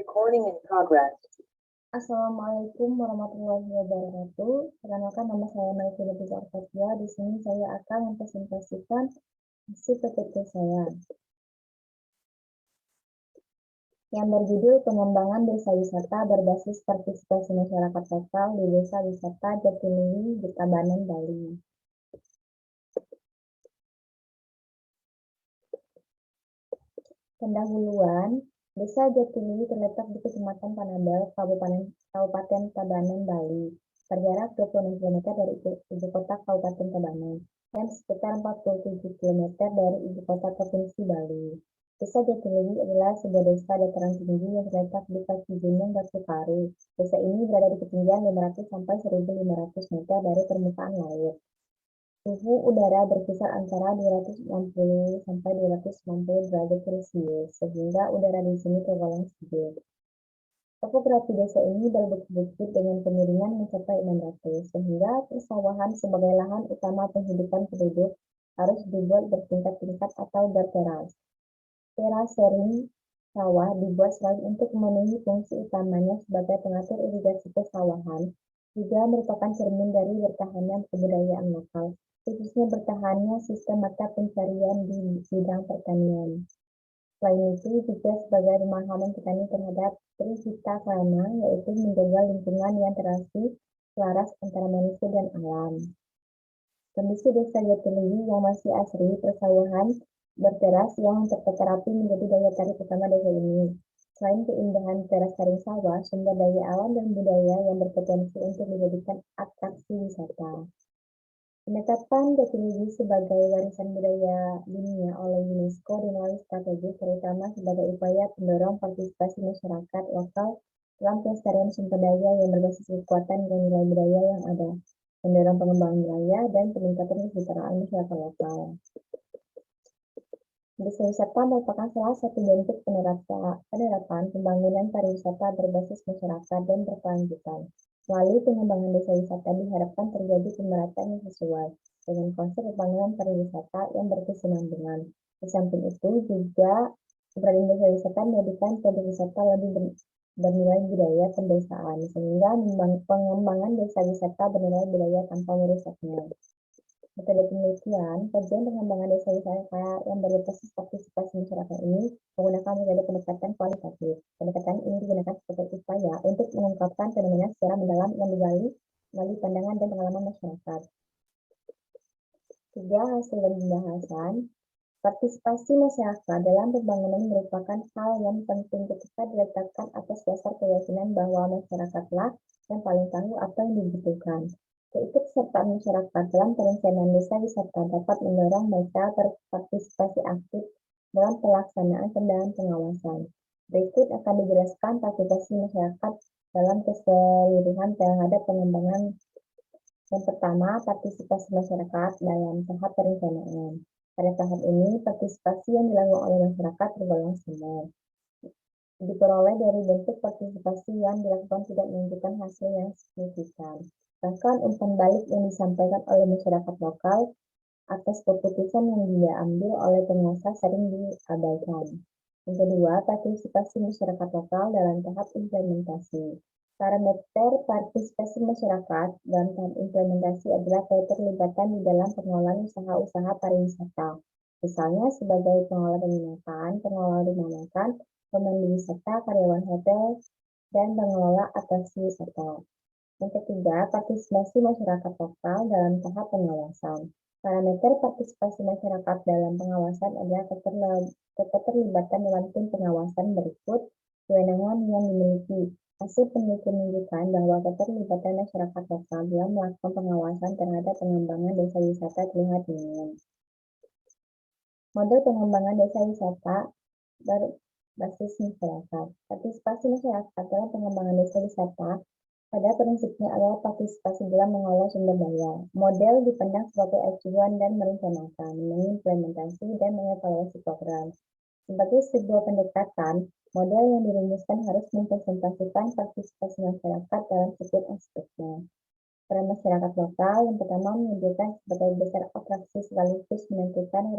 Recording in progress. Assalamualaikum warahmatullahi wabarakatuh. Perkenalkan, nama saya Maifil Arkadia. Di sini saya akan mempresentasikan hasil PPT saya yang berjudul Pengembangan Desa Wisata Berbasis Partisipasi Masyarakat Lokal di Desa Wisata Jatiluwi, Tabanan, Bali. Pendahuluan, Desa Jatiluwi terletak di Kecamatan Panadal, Kabupaten Tabanan, Bali, berjarak 26 km dari ibu kota Kabupaten Tabanan dan sekitar 47 km dari ibu kota Provinsi Bali. Desa Jatiluwi adalah sebuah desa dataran tinggi yang terletak di kaki Gunung Batu Karu. Desa ini berada di ketinggian 500 sampai 1.500 meter dari permukaan laut. Suhu udara berkisar antara 260 sampai 290 derajat Celcius, sehingga udara di sini tergolong sejuk. Topografi desa ini berbukit-bukit dengan kemiringan mencapai 600, sehingga persawahan sebagai lahan utama penghidupan penduduk harus dibuat bertingkat-tingkat atau berteras. Terasering sawah dibuat selain untuk memenuhi fungsi utamanya sebagai pengatur irigasi persawahan, juga merupakan cermin dari bertahannya kebudayaan lokal, khususnya bertahannya sistem mata pencarian di bidang pertanian. Selain itu, juga sebagai pemahaman petani terhadap Trihita Karana, yaitu menjaga lingkungan yang terasi selaras antara manusia dan alam. Kondisi desa Jatiluwi yang masih asri persawahan berteras yang tertata rapi menjadi daya tarik utama desa ini. Selain keindahan teras taring sawah, sumber daya alam dan budaya yang berpotensi untuk dijadikan atraksi wisata. Penetapan Jatiluwi sebagai warisan budaya dunia oleh UNESCO dinilai strategis, terutama sebagai upaya pendorong partisipasi masyarakat lokal dalam pelestarian sumber daya yang berbasis kekuatan dan nilai budaya yang ada, mendorong pengembangan wilayah dan peningkatan kesejahteraan masyarakat lokal. Desa wisata merupakan salah satu bentuk penerapan pembangunan pariwisata berbasis masyarakat dan berkelanjutan. Melalui pengembangan desa wisata diharapkan terjadi pemerataan yang sesuai dengan konsep pembangunan pariwisata yang berkesinambungan. Di samping itu juga keberadaan desa wisata menjadikan produk wisata lebih bernilai budaya pedesaan, sehingga pengembangan desa wisata bernilai budaya tanpa merusaknya. Metode penelitian, kajian pengembangan desa wisata yang berbasis partisipasi masyarakat ini menggunakan metode pendekatan kualitatif. Pendekatan ini digunakan sebagai upaya untuk mengungkapkan fenomena secara mendalam yang digali melalui pandangan dan pengalaman masyarakat. 3. Hasil dan pembahasan. Partisipasi masyarakat dalam pembangunan merupakan hal yang penting ketika diletakkan atas dasar keyakinan bahwa masyarakatlah yang paling tahu apa yang dibutuhkan. Keikutsertaan masyarakat dalam perencanaan desa wisata dapat mendorong mereka berpartisipasi aktif dalam pelaksanaan dan pengawasan. Berikut akan dijelaskan partisipasi masyarakat dalam keseluruhan terhadap pengembangan. Yang pertama, partisipasi masyarakat dalam tahap perencanaan. Pada tahap ini, partisipasi yang dilakukan oleh masyarakat tergolong semu. Diperoleh dari bentuk partisipasi yang dilakukan tidak menunjukkan hasil yang signifikan. Bahkan umpan balik yang disampaikan oleh masyarakat lokal atas keputusan yang diambil oleh penguasa sering diabaikan. Yang kedua, partisipasi masyarakat lokal dalam tahap implementasi. Parameter partisipasi masyarakat dalam tahap implementasi adalah keterlibatan di dalam pengelolaan usaha-usaha pariwisata. Misalnya sebagai pengelola penginapan, pengelola rumah makan, pemandu wisata, karyawan hotel, dan pengelola atraksi wisata. Yang ketiga, partisipasi masyarakat lokal dalam tahap pengawasan. Parameter partisipasi masyarakat dalam pengawasan adalah keterlibatan dalam tim pengawasan berikut kewenangan yang dimiliki. Hasil penelitian menunjukkan bahwa keterlibatan masyarakat lokal dalam melakukan pengawasan terhadap pengembangan desa wisata terlihat minim. Model pengembangan desa wisata berbasis masyarakat. Partisipasi masyarakat dalam pengembangan desa wisata pada prinsipnya adalah partisipasi dalam mengolah sumber daya. Model dipandang sebagai acuan dan merencanakan, mengimplementasi, dan mengevaluasi program. Sebagai sebuah pendekatan, model yang dirumuskan harus mempresentasikan partisipasi masyarakat dalam setiap aspeknya. Peran masyarakat lokal yang pertama menunjukkan sebagai besar atraksi sekaligus menentukan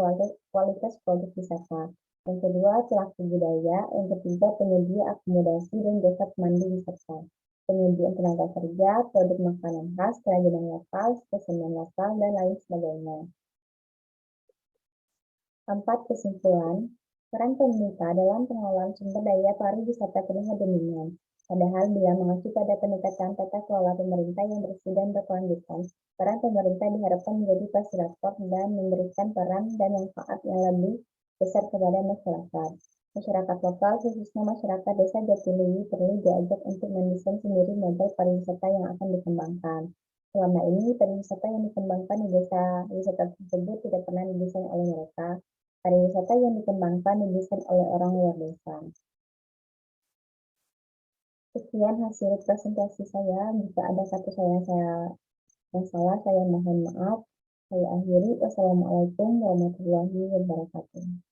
kualitas produk wisata. Yang kedua, pelaku budaya. Yang ketiga, penyedia akomodasi dan jasa pemandu wisata. Penyediaan tenaga kerja, produk makanan khas, kerajinan lokal, kesenian lokal, dan lain sebagainya. 4. Kesimpulan, peran pemerintah dalam pengelolaan sumber daya pariwisata terlihat dominan. Padahal bila mengacu pada pendekatan tata kelola pemerintah yang bersih dan berkelanjutan, peran pemerintah diharapkan menjadi fasilitator dan memberikan peran dan manfaat yang lebih besar kepada masyarakat. Masyarakat lokal, khususnya masyarakat desa Jatiluwi, perlu diajak untuk mendesain sendiri model pariwisata yang akan dikembangkan. Selama ini, pariwisata yang dikembangkan di desa wisata tersebut tidak pernah didesain oleh mereka. Pariwisata yang dikembangkan didesain oleh orang luar desa. Sekian hasil presentasi saya. Jika ada kata yang salah, saya mohon maaf. Saya akhiri. Wassalamualaikum warahmatullahi wabarakatuh.